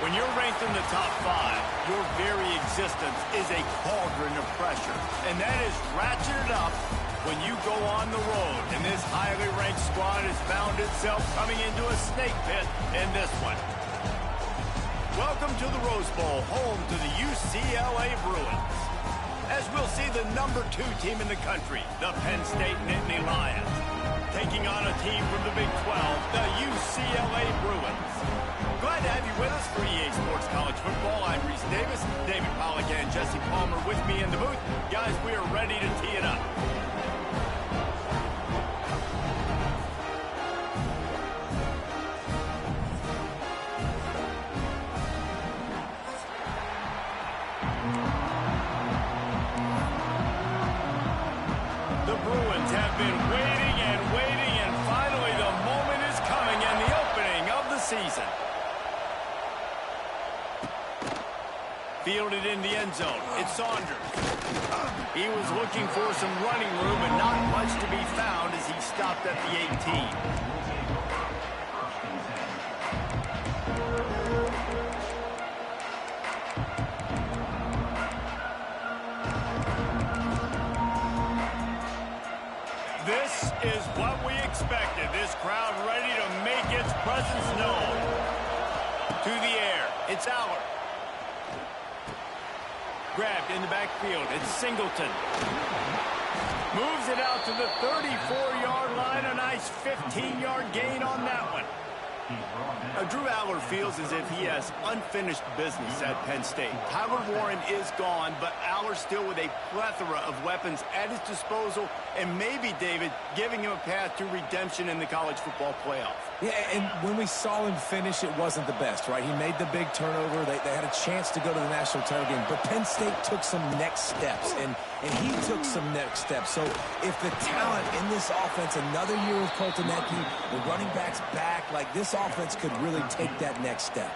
When you're ranked in the top 5, your very existence is a cauldron of pressure. And that is ratcheted up when you go on the road. And this highly ranked squad has found itself coming into a snake pit in this one. Welcome to the Rose Bowl, home to the UCLA Bruins. As we'll see the number 2 team in the country, the Penn State Nittany Lions, taking on a team from the Big 12, the UCLA Bruins. Glad to have you with us for EA Sports College Football. I'm Reese Davis, David Pollack and Jesse Palmer with me in the booth. Guys, we are ready to tee it up. The Bruins have been waiting and finally the moment is coming and the opening of the season. Fielded in the end zone. It's Saunders. He was looking for some running room, but not much to be found as he stopped at the 18. This is what we expected. This crowd ready to make its presence known. To the air. It's Aller. Grabbed in the backfield. It's Singleton. Moves it out to the 34-yard line. A nice 15-yard gain on that one. Drew Aller feels as if he has unfinished business at Penn State. Tyler Warren is gone, but Aller still with a plethora of weapons at his disposal and maybe, David, giving him a path to redemption in the college football playoff. Yeah, and when we saw him finish, it wasn't the best, right? He made the big turnover. They had a chance to go to the national title game, but Penn State took some next steps, and he took some next steps. So if the talent in this offense, another year with Coltonecki, the running backs back, like this offense could really take that next step.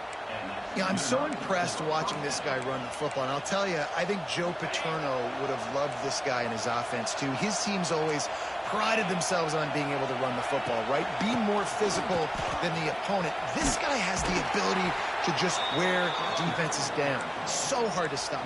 Yeah, I'm so impressed watching this guy run the football. And I'll tell you, I think Joe Paterno would have loved this guy in his offense, too. His teams always prided themselves on being able to run the football, right? Be more physical than the opponent. This guy has the ability to just wear defenses down. So hard to stop.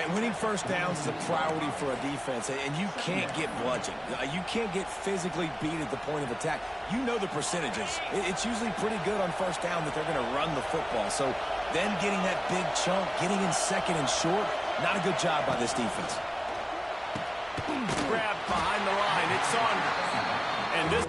And winning first downs is a priority for a defense, and you can't get bludgeoned. You can't get physically beat at the point of attack. You know the percentages. It's usually pretty good on first down that they're going to run the football. So then getting that big chunk, getting in second and short, not a good job by this defense. Grabbed behind the line. It's Saunders. And this...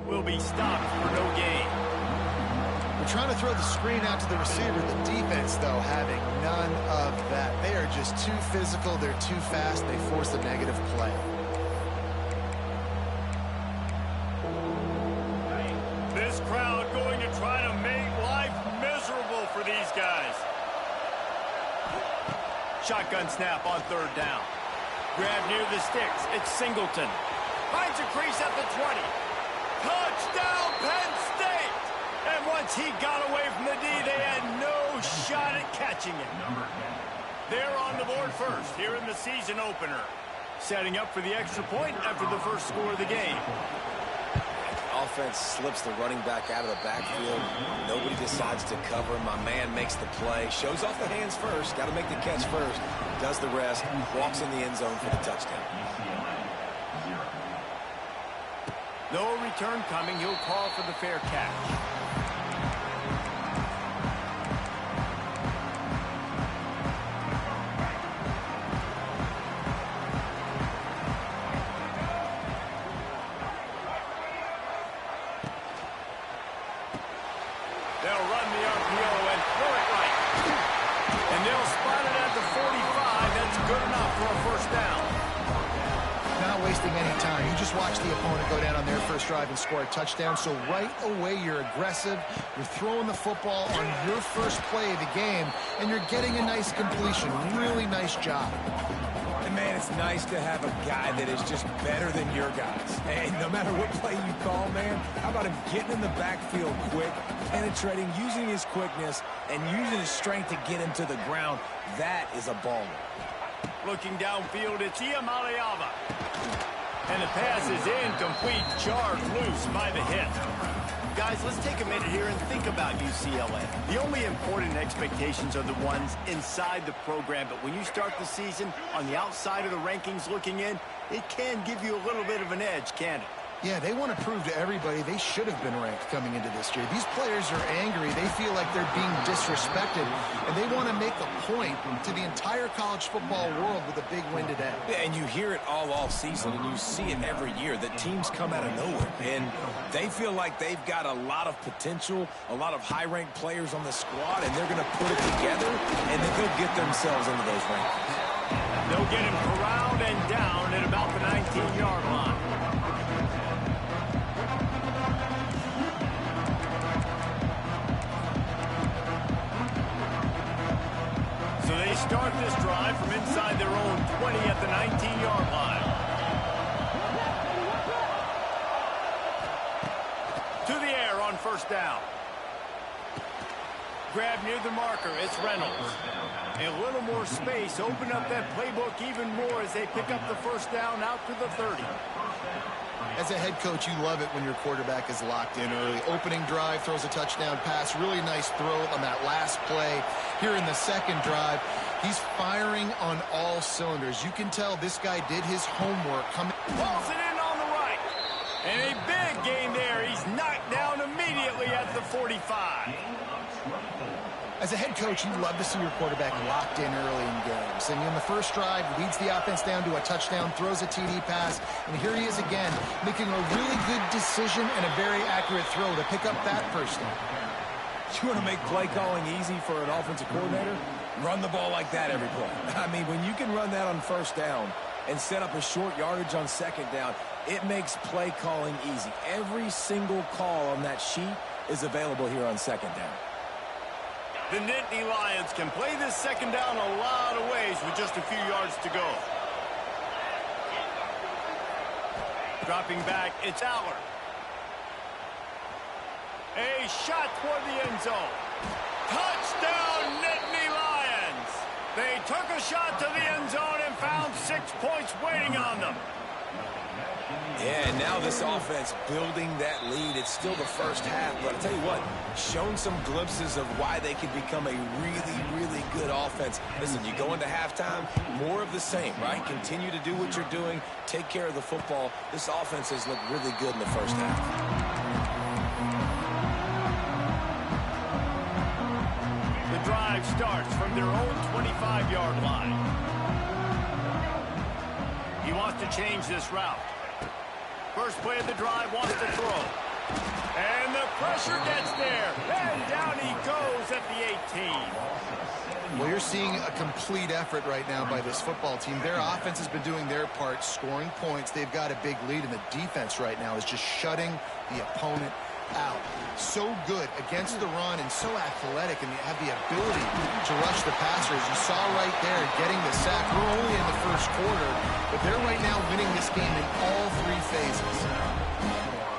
will be stopped for no gain. We're trying to throw the screen out to the receiver. The defense, though, having none of that. They are just too physical. They're too fast. They force a negative play. This crowd going to try to make life miserable for these guys. Shotgun snap on third down. Grab near the sticks. It's Singleton. Finds a crease at the 20. Touchdown, Penn State! And once he got away from the D, they had no shot at catching it. They're on the board first here in the season opener. Setting up for the extra point after the first score of the game. Offense slips the running back out of the backfield. Nobody decides to cover. My man makes the play. Shows off the hands first. Got to make the catch first. Does the rest. Walks in the end zone for the touchdown. No return coming. He'll call for the fair catch. They'll run the RPO and throw it right. And they'll spot it at the 45. That's good enough for a first down. Now wasting any time. You just watch the opponent go down on their first drive and score a touchdown. So right away, you're aggressive. You're throwing the football on your first play of the game, and you're getting a nice completion. Really nice job. And, man, it's nice to have a guy that is just better than your guys. Hey, no matter what play you call, man, how about him getting in the backfield quick, penetrating, using his quickness, and using his strength to get him to the ground? That is a baller. Looking downfield, it's Iamaleava. And the pass is incomplete, jarred loose by the hit. Guys, let's take a minute here and think about UCLA. The only important expectations are the ones inside the program, but when you start the season on the outside of the rankings looking in, it can give you a little bit of an edge, can't it? Yeah, they want to prove to everybody they should have been ranked coming into this year. These players are angry. They feel like they're being disrespected, and they want to make a point to the entire college football world with a big win today. Yeah, and you hear it all off season, and you see it every year that teams come out of nowhere, and they feel like they've got a lot of potential, a lot of high-ranked players on the squad, and they're going to put it together, and then they'll get themselves into those rankings. They'll get him corralled and down at about the 19-yard line. So they start this drive from inside their own 20 at the 19-yard line. To the air on first down. Grab near the marker, it's Reynolds. A little more space, open up that playbook even more as they pick up the first down out to the 30. As a head coach, you love it when your quarterback is locked in early. Opening drive, throws a touchdown pass. Really nice throw on that last play. Here in the second drive, he's firing on all cylinders. You can tell this guy did his homework. Pulls it in on the right. And a big gain there. He's knocked down immediately at the 45. As a head coach, you love to see your quarterback locked in early in games. And in the first drive, leads the offense down to a touchdown, throws a TD pass, and here he is again, making a really good decision and a very accurate throw to pick up that first down. You want to make play calling easy for an offensive coordinator? Run the ball like that every play. I mean, when you can run that on first down and set up a short yardage on second down, it makes play calling easy. Every single call on that sheet is available here on second down. The Nittany Lions can play this second down a lot of ways with just a few yards to go. Dropping back, it's Aller. A shot toward the end zone. Touchdown, Nittany Lions! They took a shot to the end zone and found 6 points waiting on them. Yeah, and now this offense building that lead. It's still the first half, but I'll tell you what, shown some glimpses of why they could become a really, really good offense. Listen, you go into halftime, more of the same, right? Continue to do what you're doing, take care of the football. This offense has looked really good in the first half. The drive starts from their own 25-yard line. He wants to change this route. First play of the drive, wants to throw. And the pressure gets there. And down he goes at the 18. Well, you're seeing a complete effort right now by this football team. Their offense has been doing their part, scoring points. They've got a big lead, and the defense right now is just shutting the opponent out. So good against the run and so athletic, and they have the ability to rush the passers. You saw right there getting the sack. We're only in the first quarter, but they're right now winning this game in all three phases.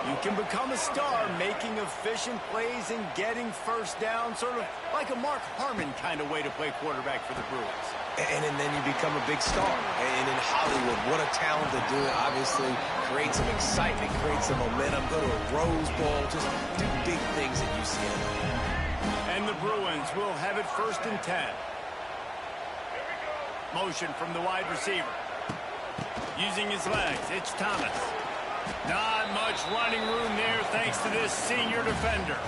You can become a star making efficient plays and getting first down, sort of like a Mark Harmon kind of way to play quarterback for the Bruins. And then you become a big star. And in Hollywood, what a talent to do it. Obviously, create some excitement, create some momentum, go to a Rose Bowl, just do big things at UCLA. And the Bruins will have it 1st and 10. Motion from the wide receiver. Using his legs, it's Thomas. Not much running room there thanks to this senior defender.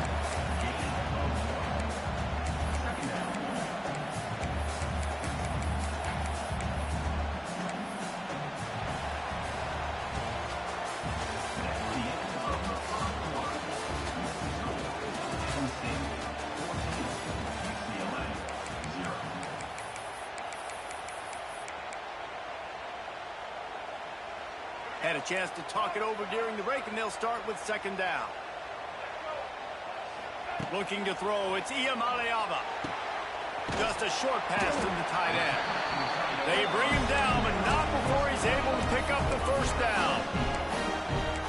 a chance to talk it over during the break, and they'll start with second down. Looking to throw, it's Ucla. Just a short pass to the tight end. They bring him down, but not before he's able to pick up the first down.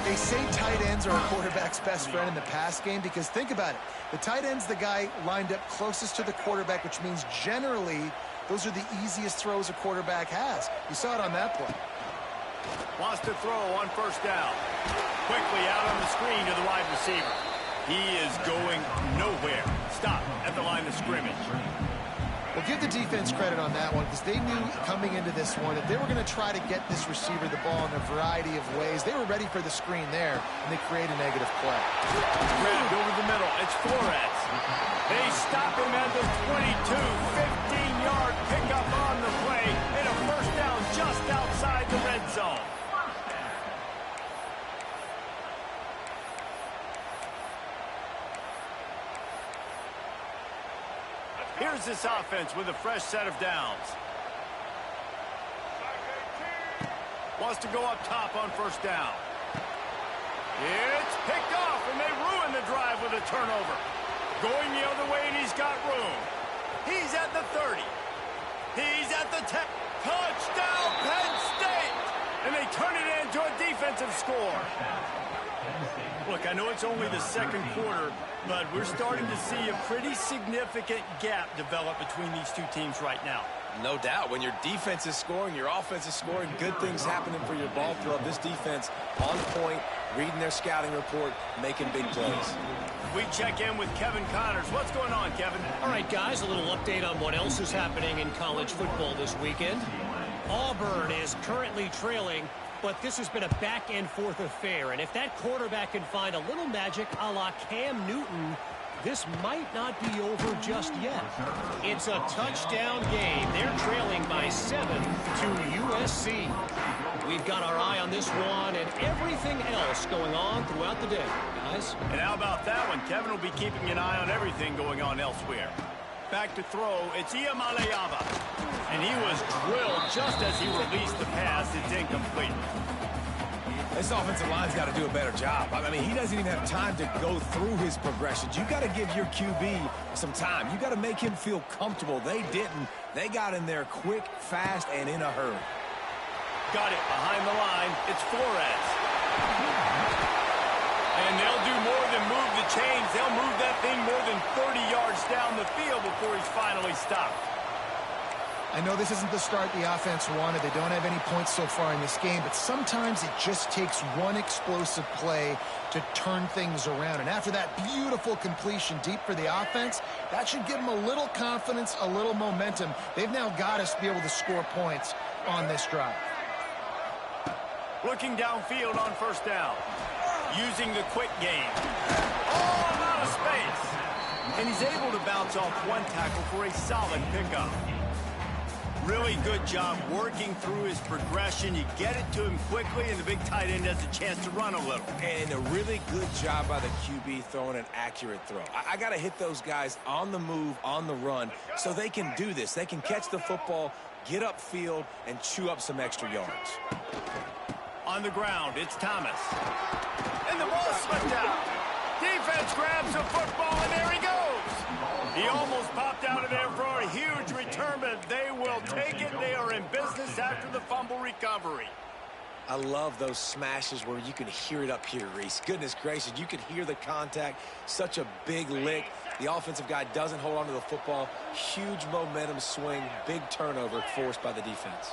They say tight ends are a quarterback's best friend in the pass game because think about it. The tight end's the guy lined up closest to the quarterback, which means generally those are the easiest throws a quarterback has. You saw it on that play. Wants to throw on first down. Quickly out on the screen to the wide receiver. He is going nowhere. Stop at the line of scrimmage. Well, give the defense credit on that one because they knew coming into this one that they were going to try to get this receiver the ball in a variety of ways. They were ready for the screen there, and they create a negative play. Grabbed over the middle. It's Flores. They stop him at the 22. 15-yard pickup on the play, and a first down just outside the red zone. Here's this offense with a fresh set of downs. Wants to go up top on first down. It's picked off, and they ruin the drive with a turnover. Going the other way, and he's got room. He's at the 30. He's at the 10. Touchdown, Penn State! And they turn it into a defensive score. Look, I know it's only the second quarter, but we're starting to see a pretty significant gap develop between these two teams right now. No doubt. When your defense is scoring, your offense is scoring, good things happening for your ball club. This defense on point, reading their scouting report, making big plays. We check in with Kevin Connors. What's going on, Kevin? All right, guys, a little update on what else is happening in college football this weekend. Auburn is currently trailing, but this has been a back-and-forth affair. And if that quarterback can find a little magic a la Cam Newton, this might not be over just yet. It's a touchdown game. They're trailing by 7 to USC. We've got our eye on this one and everything else going on throughout the day, guys. And how about that one? Kevin will be keeping an eye on everything going on elsewhere. Back to throw, it's Ucla. And he was drilled just as he released the pass. It's incomplete. This offensive line's got to do a better job. I mean, he doesn't even have time to go through his progressions. You got to give your QB some time. You got to make him feel comfortable. They didn't. They got in there quick, fast, and in a hurry. Got it behind the line. It's Flores. And they'll do more than move the chains. They'll move that thing more than 30 yards down the field before he's finally stopped. I know this isn't the start the offense wanted. They don't have any points so far in this game, but sometimes it just takes one explosive play to turn things around. And after that beautiful completion deep for the offense, that should give them a little confidence, a little momentum. They've now got us to be able to score points on this drive. Looking downfield on first down. Using the quick game. Oh, I'm out of space. And he's able to bounce off one tackle for a solid pickup. Really good job working through his progression. You get it to him quickly, and the big tight end has a chance to run a little. And a really good job by the QB throwing an accurate throw. I got to hit those guys on the move, on the run, so they can do this. They can catch the football, get upfield, and chew up some extra yards. On the ground, it's Thomas. And the ball slipped out. Defense grabs the football, and there he goes. He almost popped out of there for a huge return, but they will take it. They are in business after the fumble recovery. I love those smashes where you can hear it up here, Reese. Goodness gracious, you can hear the contact. Such a big lick. The offensive guy doesn't hold on to the football. Huge momentum swing, big turnover forced by the defense.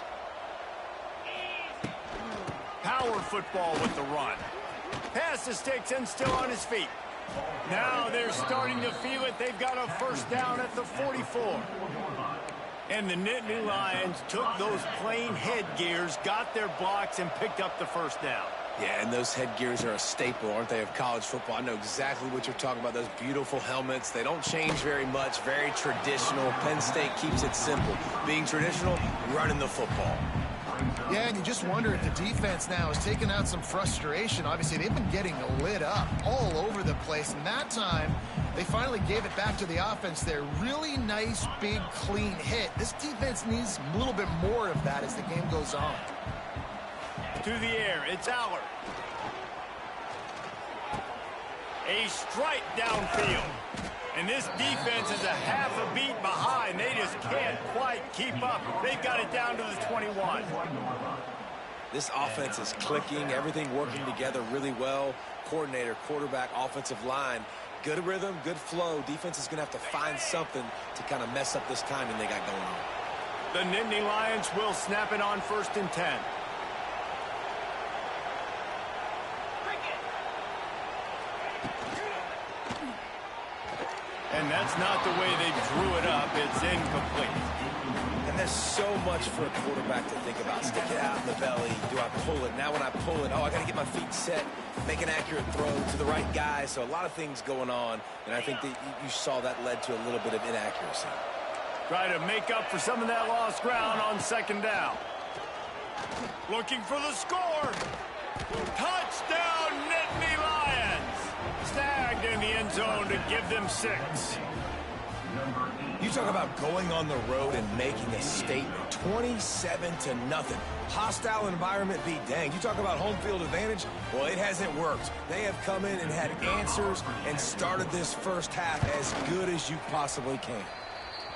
Power football with the run. Pass the sticks and still on his feet. Now they're starting to feel it. They've got a first down at the 44. And the Nittany Lions took those plain headgears, got their blocks, and picked up the first down. Yeah, and those headgears are a staple, aren't they, of college football? I know exactly what you're talking about, those beautiful helmets. They don't change very much, very traditional. Penn State keeps it simple. Being traditional, running the football. Yeah, and you just wonder if the defense now is taking out some frustration. Obviously, they've been getting lit up all over the place. And that time, they finally gave it back to the offense there. Really nice, big, clean hit. This defense needs a little bit more of that as the game goes on. through the air. It's Aller. A strike downfield. And this defense is a half a beat behind. They just can't quite keep up. They've got it down to the 21. This offense is clicking, everything working together really well. Coordinator, quarterback, offensive line. Good rhythm, good flow. Defense is going to have to find something to kind of mess up this timing they got going on. The Nittany Lions will snap it on 1st and 10. And that's not the way they drew it up. It's incomplete. And there's so much for a quarterback to think about. Stick it out in the belly. Do I pull it? Now when I pull it, I got to get my feet set, make an accurate throw to the right guy. So a lot of things going on. And I think that you saw that led to a little bit of inaccuracy. Try to make up for some of that lost ground on 2nd down. Looking for the score. Touchdown, Nittany Lions. Snagged in the end zone to give them 6. You talk about going on the road and making a statement. 27-0. Hostile environment be danged. You talk about home field advantage. Well, it hasn't worked. They have come in and had answers and started this first half as good as you possibly can.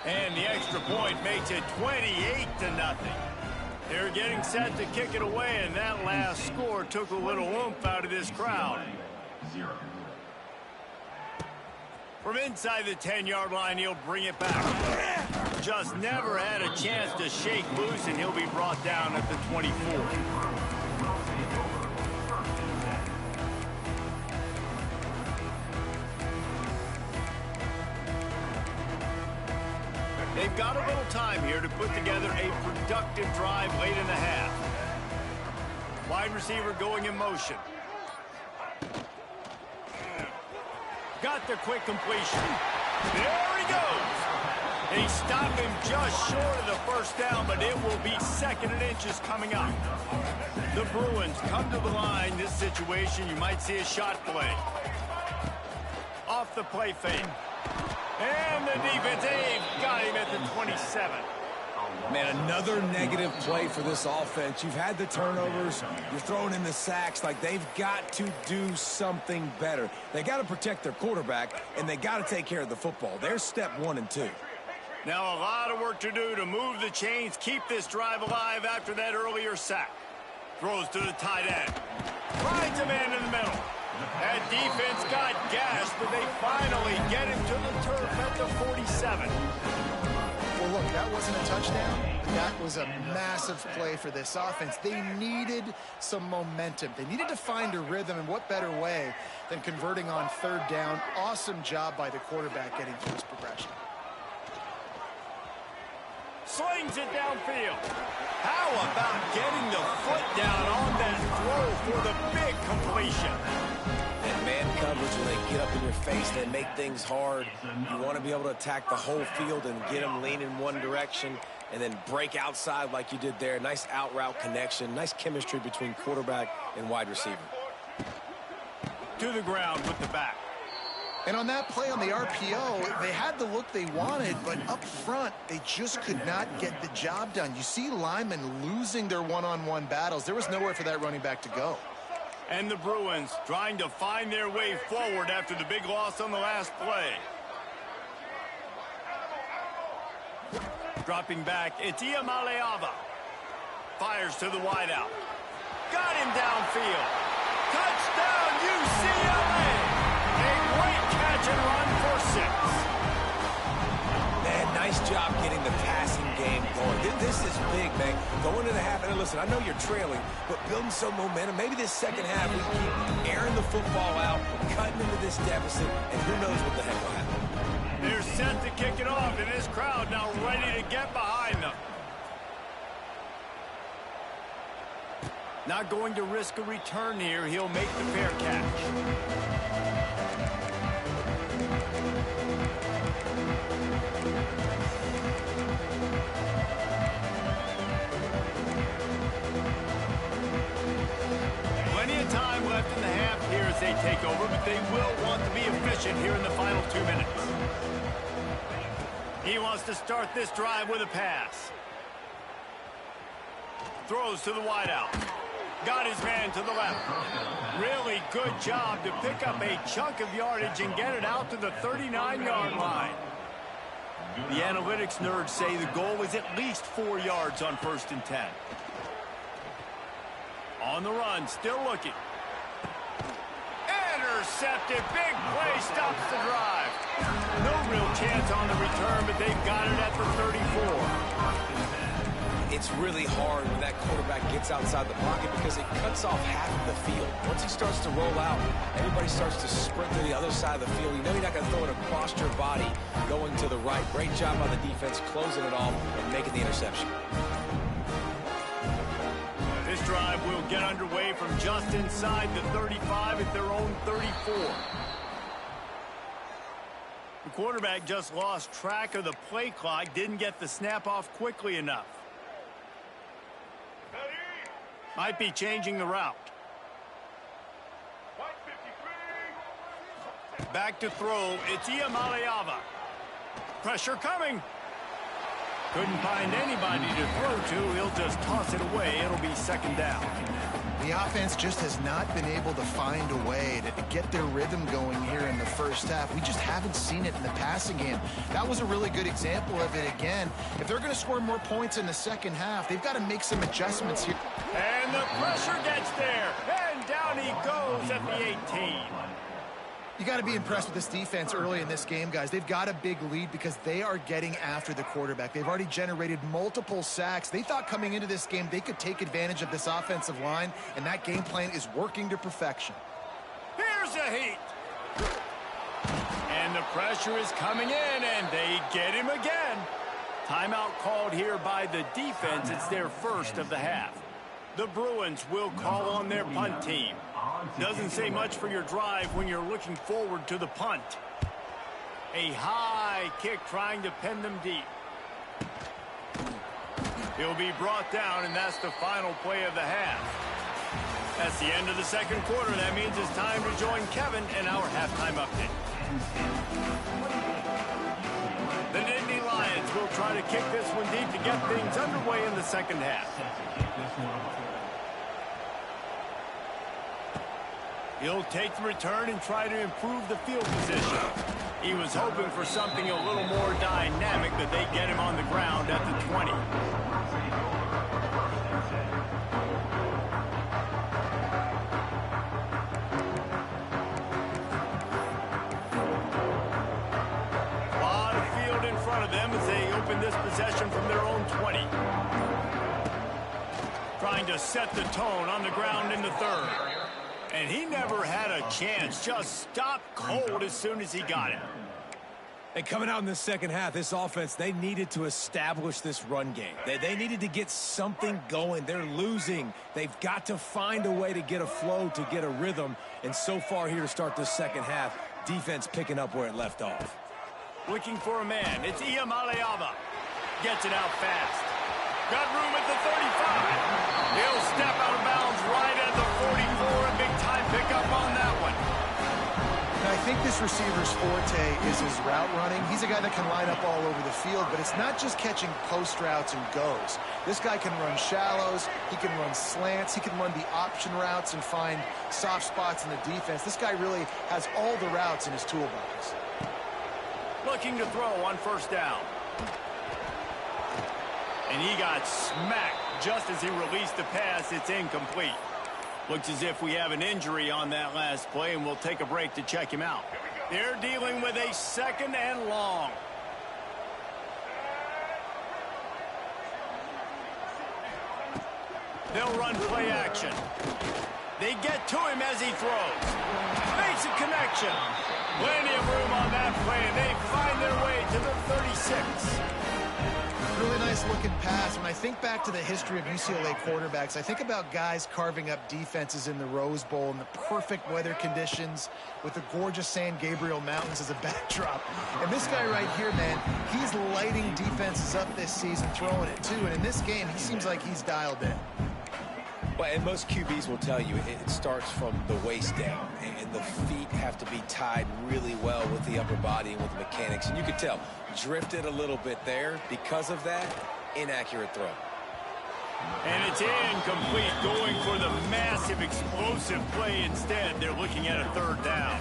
And the extra point makes it 28-0. They're getting set to kick it away, and that last score took a little oomph out of this crowd. From inside the 10-yard line, he'll bring it back. Just never had a chance to shake loose, and he'll be brought down at the 24. They've got a little time here to put together a productive drive late in the half. Wide receiver going in motion. Got the quick completion. There he goes. They stop him just short of the first down, but it will be 2nd and inches coming up. The Bruins come to the line. This situation, you might see a shot play. Off the play fake. And the defense, they've got him at the 27. Man, another negative play for this offense. You've had the turnovers. You're throwing in the sacks. Like, they've got to do something better. They got to protect their quarterback, and they got to take care of the football. There's step 1 and 2. Now a lot of work to do to move the chains, keep this drive alive after that earlier sack. Throws to the tight end. Finds a man in the middle. That defense got gashed, but they finally get him to the turf at the 47. Well, look, that wasn't a touchdown. That was a massive play for this offense. They needed some momentum. They needed to find a rhythm, and what better way than converting on 3rd down. Awesome job by the quarterback getting through his progression. Slings it downfield. How about getting the foot down on that throw for the big completion? And man coverage, when they get up in your face, they make things hard. You want to be able to attack the whole field and get them lean in one direction and then break outside like you did there. Nice out route connection, nice chemistry between quarterback and wide receiver. To the ground with the back. And on that play on the RPO, they had the look they wanted, but up front, they just could not get the job done. You see linemen losing their one-on-one battles. There was nowhere for that running back to go. And the Bruins trying to find their way forward after the big loss on the last play. Dropping back, it's Iamaleava. Fires to the wideout. Got him downfield. Touchdown, UCLA! A great catch and run for 6. Man, nice job getting the passing game going. This is big, man. Going into the half, and listen, I know you're trailing, but building some momentum. Maybe this second half we keep airing the football out, cutting into this deficit, and who knows what the heck will happen. They're set to kick it off, and this crowd now ready to get behind them. Not going to risk a return here. He'll make the fair catch. Time left in the half here as they take over, but they will want to be efficient here in the final 2 minutes. He wants to start this drive with a pass. Throws to the wideout. Got his man to the left. Really good job to pick up a chunk of yardage and get it out to the 39-yard line. The analytics nerds say the goal is at least 4 yards on 1st and 10. On the run, still looking. Intercepted. Big play stops the drive. No real chance on the return, but they've got it at the 34. It's really hard when that quarterback gets outside the pocket because it cuts off half of the field. Once he starts to roll out, everybody starts to sprint to the other side of the field. You know you're not going to throw it across your body going to the right. Great job by the defense closing it off and making the interception. This drive will get underway from just inside the 35 at their own 34. The quarterback just lost track of the play clock, didn't get the snap off quickly enough. Might be changing the route. Back to throw. It's Ucla. Pressure coming. Couldn't find anybody to throw to. He'll just toss it away. It'll be 2nd down. The offense just has not been able to find a way to get their rhythm going here in the first half. We just haven't seen it in the passing game. That was a really good example of it again. If they're going to score more points in the second half, they've got to make some adjustments here. And the pressure gets there. And down he goes at the 18. You got to be impressed with this defense early in this game, guys. They've got a big lead because they are getting after the quarterback. They've already generated multiple sacks. They thought coming into this game they could take advantage of this offensive line, and that game plan is working to perfection. Here's a heat. And the pressure is coming in, and they get him again. Timeout called here by the defense. It's their first of the half. The Bruins will call on their punt team. Doesn't say much for your drive when you're looking forward to the punt. A high kick trying to pin them deep. He'll be brought down, and that's the final play of the half. That's the end of the second quarter. That means it's time to join Kevin in our halftime update. The Nittany Lions will try to kick this one deep to get things underway in the second half. He'll take the return and try to improve the field position. He was hoping for something a little more dynamic, but they get him on the ground at the 20. A lot of field in front of them as they open this possession from their own 20. Trying to set the tone on the ground in the 3rd. And he never had a chance. Just stopped cold as soon as he got it. And coming out in the second half, this offense, they needed to establish this run game. They needed to get something going. They're losing. They've got to find a way to get a flow, to get a rhythm. And so far here to start this second half, defense picking up where it left off. Looking for a man. It's Ucla. Gets it out fast. Got room at the 35. He'll step out of bounds right at the 44. A big-time pickup on that one. Now, I think this receiver's forte is his route running. He's a guy that can line up all over the field, but it's not just catching post routes and goes. This guy can run shallows. He can run slants. He can run the option routes and find soft spots in the defense. This guy really has all the routes in his toolbox. Looking to throw on 1st down. And he got smacked just as he released the pass. It's incomplete. Looks as if we have an injury on that last play, and we'll take a break to check him out. They're dealing with a 2nd and long. They'll run play action. They get to him as he throws. Makes a connection. Plenty of room on that play, and they find their way to the 36. Really nice looking pass. When I think back to the history of UCLA quarterbacks, I think about guys carving up defenses in the Rose Bowl in the perfect weather conditions with the gorgeous San Gabriel Mountains as a backdrop. And this guy right here, man, he's lighting defenses up this season, throwing it too. And in this game, he seems like he's dialed in. Well, and most QBs will tell you it starts from the waist down, and the feet have to be tied really well with the upper body and with the mechanics. And you could tell, drifted a little bit there. Because of that, inaccurate throw. And it's incomplete, going for the massive explosive play instead. They're looking at a third down.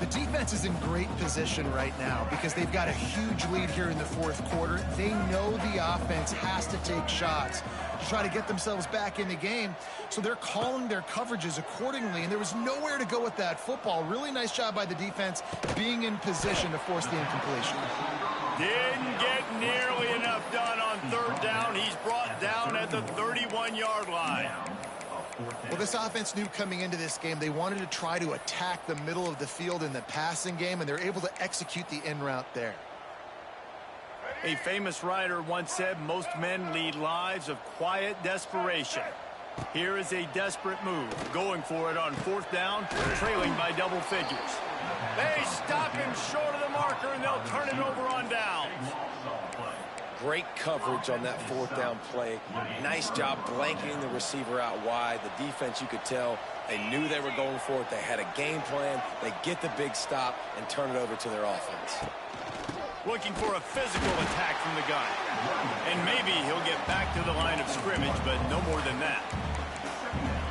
The defense is in great position right now because they've got a huge lead here in the fourth quarter. They know the offense has to take shots to try to get themselves back in the game. So they're calling their coverages accordingly, and there was nowhere to go with that football. Really nice job by the defense being in position to force the incompletion. Didn't get nearly enough done on third down. He's brought down at the 31-yard line. Well, this offense knew coming into this game they wanted to try to attack the middle of the field in the passing game, and they're able to execute the in route there. A famous writer once said, most men lead lives of quiet desperation. Here is a desperate move, going for it on fourth down, trailing by double figures. They stop him short of the marker, and they'll turn it over on downs. Great coverage on that fourth down play. Nice job blanketing the receiver out wide. The defense, you could tell, they knew they were going for it. They had a game plan. They get the big stop and turn it over to their offense. Looking for a physical attack from the gun. And maybe he'll get back to the line of scrimmage, but no more than that.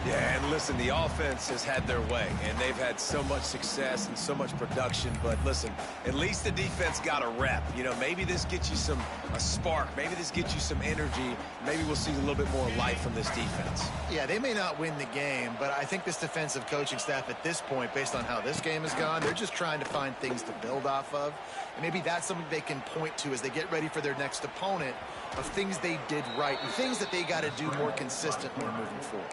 Yeah, and listen, the offense has had their way, and they've had so much success and so much production. But listen, at least the defense got a rep. You know, maybe this gets you a spark. Maybe this gets you some energy. Maybe we'll see a little bit more life from this defense. Yeah, they may not win the game, but I think this defensive coaching staff at this point, based on how this game has gone, they're just trying to find things to build off of. And maybe that's something they can point to as they get ready for their next opponent, of things they did right and things that they got to do more consistently moving forward.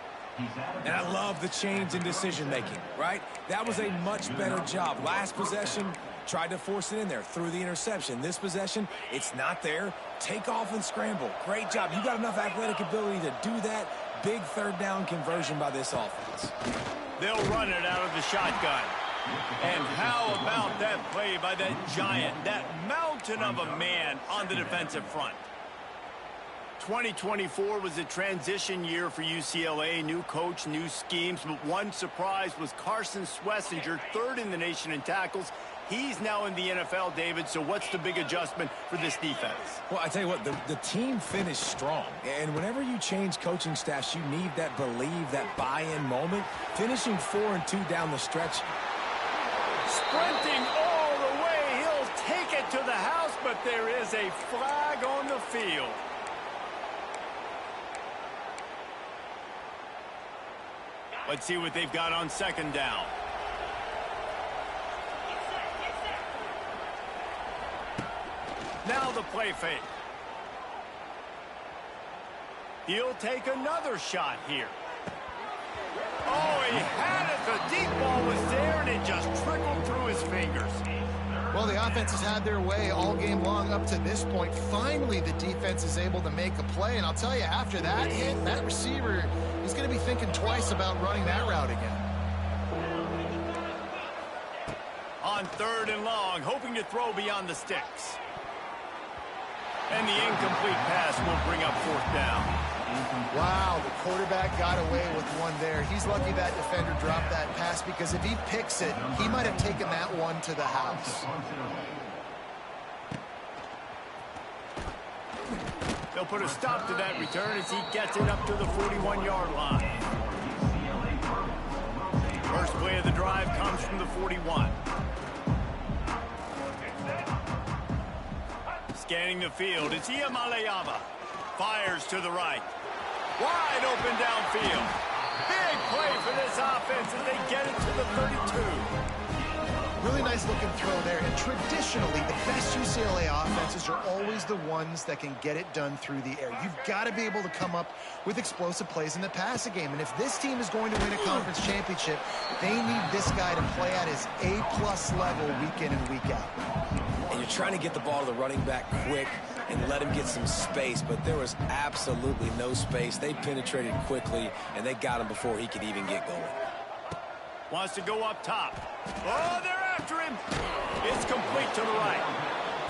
And I love the change in decision-making, right? That was a much better job. Last possession, tried to force it in there, threw the interception. This possession, it's not there. Take off and scramble. Great job. You got enough athletic ability to do that. Big third down conversion by this offense. They'll run it out of the shotgun. And how about that play by that giant, that mountain of a man on the defensive front? 2024 was a transition year for UCLA. New coach, new schemes, but one surprise was Carson Schlesinger, third in the nation in tackles. He's now in the NFL, David, so what's the big adjustment for this defense? Well, I tell you what, the team finished strong. And whenever you change coaching staffs, you need that believe, that buy-in moment. Finishing 4-2 down the stretch. Sprinting all the way, he'll take it to the house, but there is a flag on the field. Let's see what they've got on second down. Now the play fake. He'll take another shot here. Oh, he had it. The deep ball was there, and it just trickled through his fingers. Well, the offense has had their way all game long up to this point. Finally, the defense is able to make a play, and I'll tell you, after that hit, that receiver is going to be thinking twice about running that route again. On third and long, hoping to throw beyond the sticks. And the incomplete pass will bring up fourth down. Wow, the quarterback got away with one there. He's lucky that defender dropped that pass, because if he picks it, he might have taken that one to the house. They'll put a stop to that return as he gets it up to the 41-yard line. First play of the drive comes from the 41. Scanning the field, it's Iamaleava. Fires to the right. Wide open downfield. Big play for this offense as they get it to the 32. Really nice looking throw there. And traditionally, the best UCLA offenses are always the ones that can get it done through the air. You've got to be able to come up with explosive plays in the passing game. And if this team is going to win a conference championship, they need this guy to play at his A+ level week in and week out. And you're trying to get the ball to the running back quick and let him get some space, but there was absolutely no space. They penetrated quickly, and they got him before he could even get going. Wants to go up top. Oh, they're after him. It's complete to the right.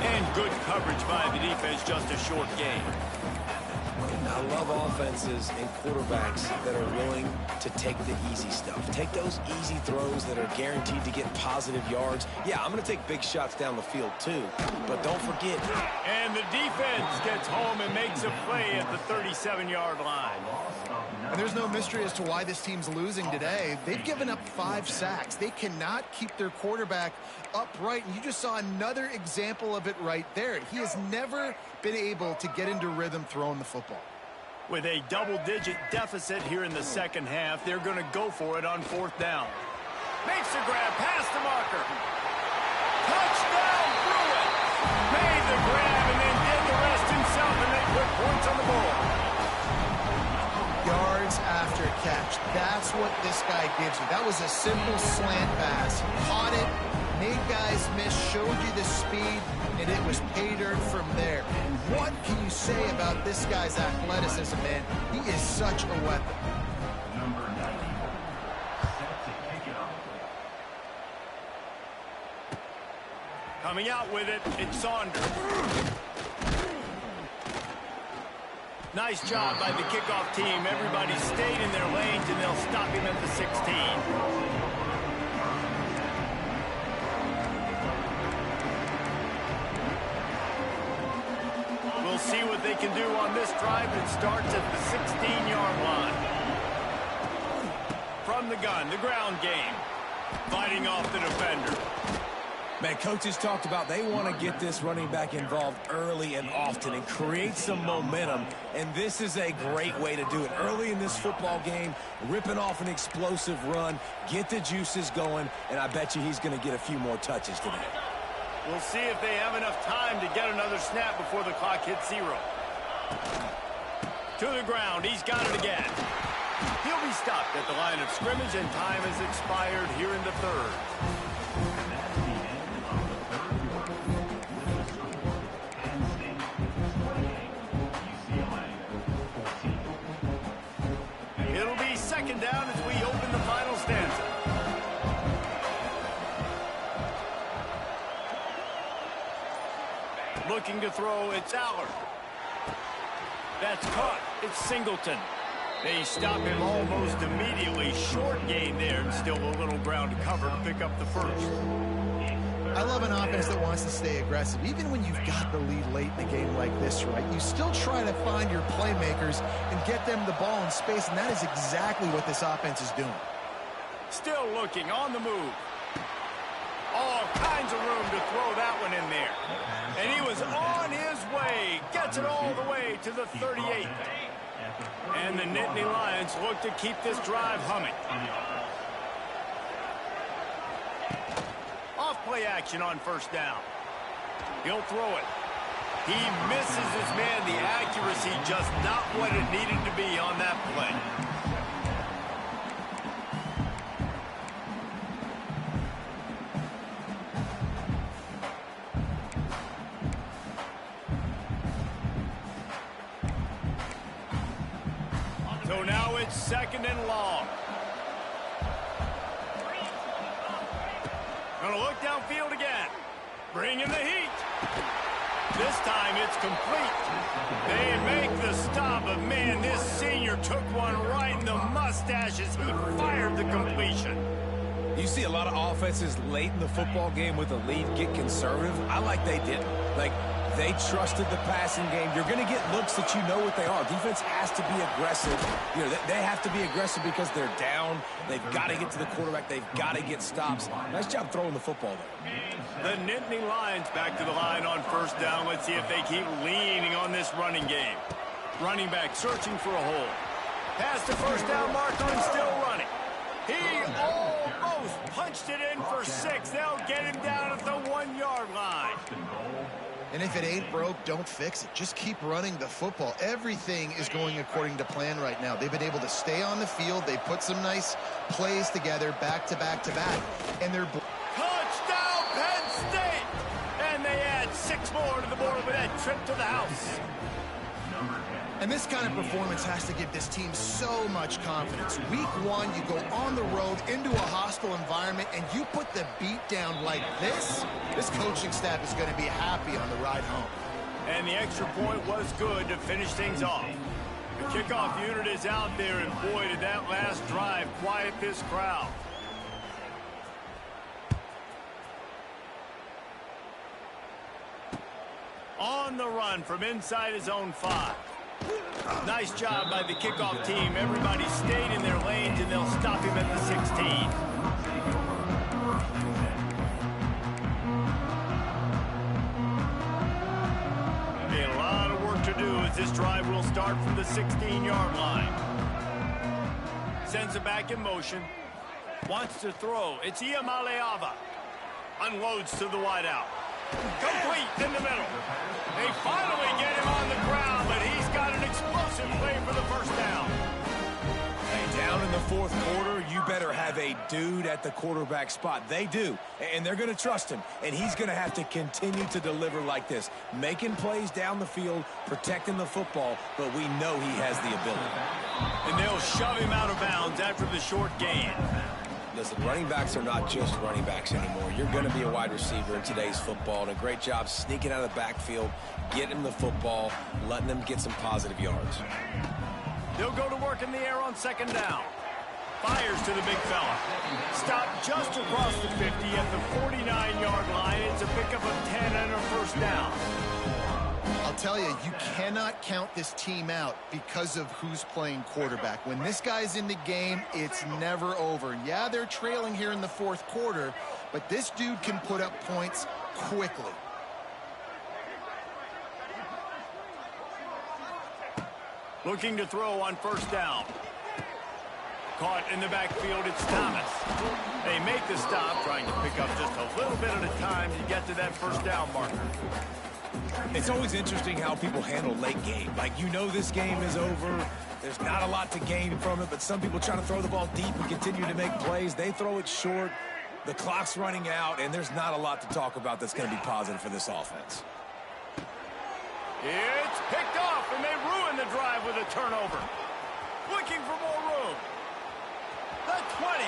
And good coverage by the defense, just a short gain. I love offenses and quarterbacks that are willing to take the easy stuff. Take those easy throws that are guaranteed to get positive yards. Yeah, I'm going to take big shots down the field too, but don't forget. And the defense gets home and makes a play at the 37-yard line. And there's no mystery as to why this team's losing today. They've given up 5 sacks. They cannot keep their quarterback upright, and you just saw another example of it right there. He has never been able to get into rhythm throwing the football. With a double-digit deficit here in the second half, they're going to go for it on 4th down. Makes the grab past the marker. Touchdown, Bruins! Made the grab and then did the rest himself, and they put points on the board. Yards after catch. That's what this guy gives you. That was a simple slant pass. Caught it, made guys miss, showed you the speed, and it was pay dirt from there. What can you say about this guy's athleticism, man? He is such a weapon. Coming out with it, it's Saunders. Nice job by the kickoff team. Everybody stayed in their lanes, and they'll stop him at the 16. We'll see what they can do on this drive. It starts at the 16-yard line. From the gun, the ground game. Fighting off the defender. Man, coaches talked about they want to get this running back involved early and often and create some momentum, and this is a great way to do it. Early in this football game, ripping off an explosive run, get the juices going, and I bet you he's going to get a few more touches today. We'll see if they have enough time to get another snap before the clock hits 0. To the ground, he's got it again. He'll be stopped at the line of scrimmage, and time has expired here in the 3rd. It'll be 2nd down as we open the final stanza. Looking to throw, it's Allard. That's caught. It's Singleton. They stop him almost immediately. Short gain there, and still a little ground to cover to pick up the 1st. I love an offense that wants to stay aggressive. Even when you've got the lead late in a game like this, right, you still try to find your playmakers and get them the ball in space, and that is exactly what this offense is doing. Still looking on the move. All kinds of room to throw that one in there. And he was on his way. Gets it all the way to the 38. And the Nittany Lions look to keep this drive humming. Off-play action on 1st down. He'll throw it. He misses his man. The accuracy just not what it needed to be on that play. So now it's 2nd and long. Gonna look downfield again. Bring in the heat. This time it's complete. They make the stop, but man, this senior took one right in the mustache as he fired the completion. You see a lot of offenses late in the football game with a lead get conservative. I like they didn't. Like, they trusted the passing game. You're going to get looks that you know what they are. Defense has to be aggressive. You know, they have to be aggressive because they're down. They've got to get to the quarterback. They've got to get stops. Nice job throwing the football there. The Nittany Lions back to the line on 1st down. Let's see if they keep leaning on this running game. Running back searching for a hole. Past the 1st down marker and still running. He almost punched it in for 6. They'll get him down at the 1-yard line. And if it ain't broke, don't fix it. Just keep running the football. Everything is going according to plan right now. They've been able to stay on the field. They put some nice plays together back to back to back. And they're... Touchdown, Penn State! And they add 6 more to the board with that trip to the house. And this kind of performance has to give this team so much confidence. Week 1, you go on the road into a hostile environment, and you put the beat down like this coaching staff is going to be happy on the ride home. And the extra point was good to finish things off. The kickoff unit is out there, and boy, did that last drive quiet this crowd. On the run from inside his own 5. Nice job by the kickoff team. Everybody stayed in their lanes, and they'll stop him at the 16. A lot of work to do as this drive will start from the 16-yard line. Sends it back in motion. Wants to throw. It's Ucla. Unloads to the wideout. Complete in the middle. They finally get him on the ground, but he's got an explosive play for the first down. Hey, down in the fourth quarter, you better have a dude at the quarterback spot. They do, and they're going to trust him, and he's going to have to continue to deliver like this, making plays down the field, protecting the football, but we know he has the ability. And they'll shove him out of bounds after the short gain. Listen, running backs are not just running backs anymore. You're going to be a wide receiver in today's football, and a great job sneaking out of the backfield, getting him the football, letting them get some positive yards. They'll go to work in the air on second down. Fires to the big fella. Stopped just across the 50 at the 49-yard line. It's a pickup of 10 and a first down. I'll tell you, you cannot count this team out because of who's playing quarterback. When this guy's in the game, it's never over. Yeah, they're trailing here in the fourth quarter, but this dude can put up points quickly. Looking to throw on first down. Caught in the backfield, it's Thomas. They make the stop, trying to pick up just a little bit at a time to get to that first down marker. It's always interesting how people handle late game. Like, you know this game is over. There's not a lot to gain from it, but some people try to throw the ball deep and continue to make plays. They throw it short. The clock's running out, and there's not a lot to talk about that's going to be positive for this offense. It's picked off, and they ruin the drive with a turnover. Looking for more room. The 20.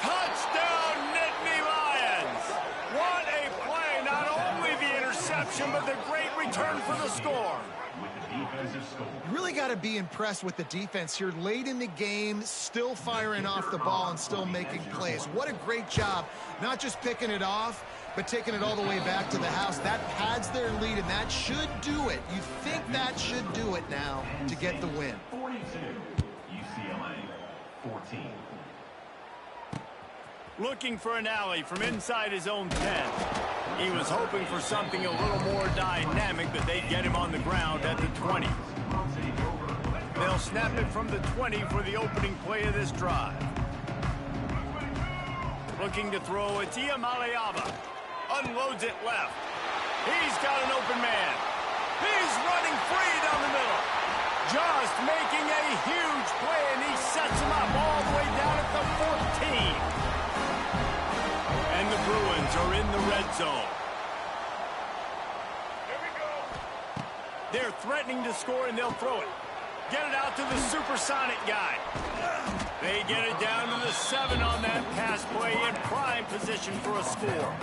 Touchdown, Nittany Lions. What a play. Not only the interception, but the great return for the score. You really got to be impressed with the defense here. Late in the game, still firing off the ball and still making plays. What a great job. Not just picking it off, but taking it all the way back to the house. That pads their lead, and that should do it. You think that should do it now to get the win. 42, UCLA, 14. Looking for an alley from inside his own 10. He was hoping for something a little more dynamic, but they get him on the ground at the 20. They'll snap it from the 20 for the opening play of this drive. Looking to throw, it's Ucla. Unloads it left. He's got an open man. He's running free down the middle. Just making a huge play, and he sets him up all the way down at the 14. And the Bruins are in the red zone. Here we go. They're threatening to score, and they'll throw it. Get it out to the supersonic guy. They get it down to the 7 on that pass play in prime position for a score.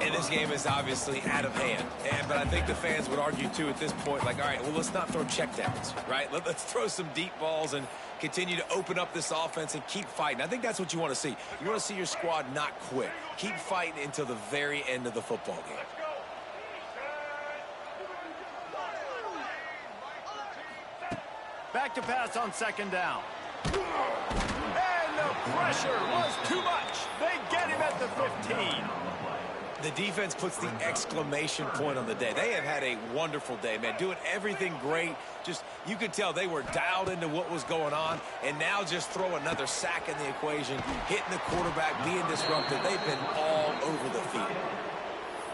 And this game is obviously out of hand. But I think the fans would argue, too, at this point, like, all right, well, let's not throw checkdowns, right? Let's throw some deep balls and continue to open up this offense and keep fighting. I think that's what you want to see. You want to see your squad not quit. Keep fighting until the very end of the football game. Back to pass on second down. And the pressure was too much. They get him at the 15. The defense puts the exclamation point on the day. They have had a wonderful day, man. Doing everything great. Just, you could tell they were dialed into what was going on. And now just throw another sack in the equation, hitting the quarterback, being disruptive. They've been all over the field.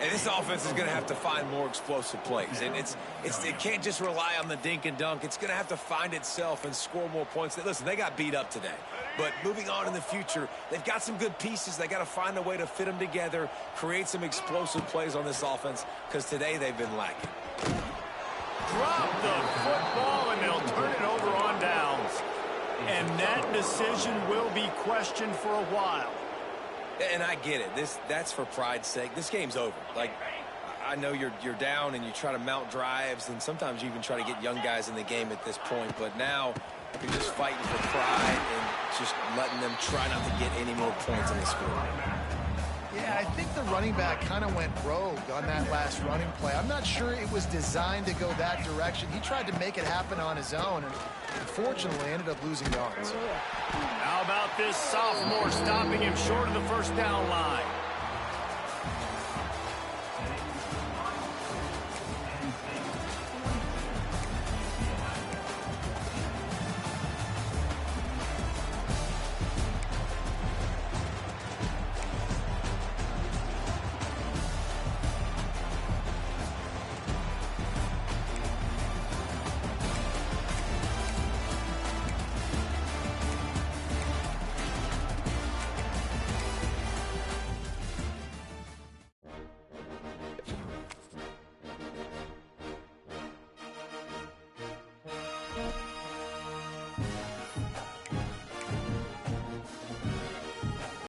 And this offense is going to have to find more explosive plays. And it can't just rely on the dink and dunk. It's going to have to find itself and score more points. Listen, they got beat up today. But moving on in the future, they've got some good pieces. They got to find a way to fit them together, create some explosive plays on this offense, because today they've been lacking. Drop the football, and they'll turn it over on downs. And that decision will be questioned for a while. And I get it. That's for pride's sake. This game's over. Like, I know you're down and you try to mount drives, and sometimes you even try to get young guys in the game at this point. But now you're just fighting for pride and just letting them try not to get any more points in the score. Yeah, I think the running back kind of went rogue on that last running play. I'm not sure it was designed to go that direction. He tried to make it happen on his own, and unfortunately ended up losing yards. How about this sophomore stopping him short of the first down line?